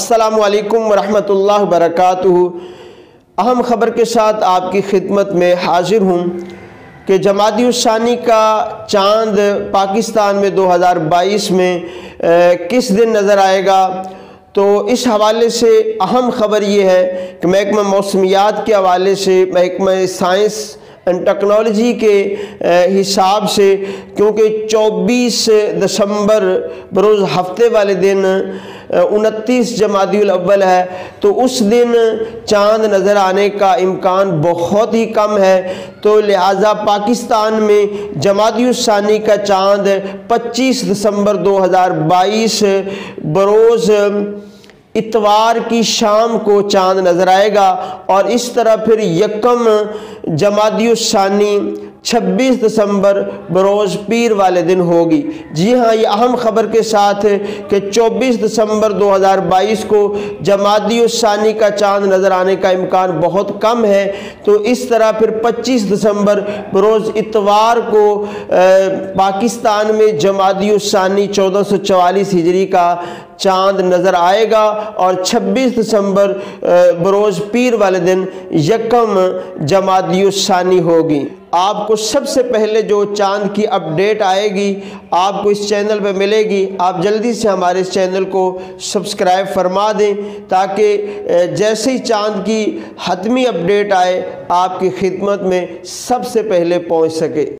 अस्सलामु अलैकुम वरहमतुल्लाहि वबरकातुहू। अहम ख़बर के साथ आपकी खिदमत में हाजिर हूँ कि जमादी उस्सानी का चाँद पाकिस्तान में 2022 में किस दिन नज़र आएगा। तो इस हवाले से अहम ख़बर ये है कि महकमा मौसमियात के हवाले से, महकमा साइंस एंड टेक्नोलॉजी के हिसाब से, क्योंकि 24 दिसंबर बरोज़ हफ्ते वाले दिन 29 जमादियुल अव्वल है, तो उस दिन चाँद नज़र आने का इम्कान बहुत ही कम है। तो लिहाजा पाकिस्तान में जमादी उस्सानी का चाँद 25 दिसंबर 2022 बरोज़ इतवार की शाम को चाँद नज़र आएगा और इस तरह फिर यकम जमादी उस्सानी 26 दिसंबर बरोज़ पीर वाले दिन होगी। जी हाँ, ये अहम ख़बर के साथ है कि 24 दिसंबर 2022 को जमादी उस्सानी का चाँद नज़र आने का इम्कान बहुत कम है। तो इस तरह फिर 25 दिसंबर बरोज़ इतवार को पाकिस्तान में जमादी उस्सानी 1444 हिजरी का चाँद नज़र आएगा और 26 दिसंबर बरोज़ पीर वाले दिन यकम जमादी उस्सानी होगी। आपको सबसे पहले जो चाँद की अपडेट आएगी आपको इस चैनल पे मिलेगी। आप जल्दी से हमारे इस चैनल को सब्सक्राइब फरमा दें ताकि जैसे ही चाँद की हतमी अपडेट आए आपकी खिदमत में सबसे पहले पहुंच सके।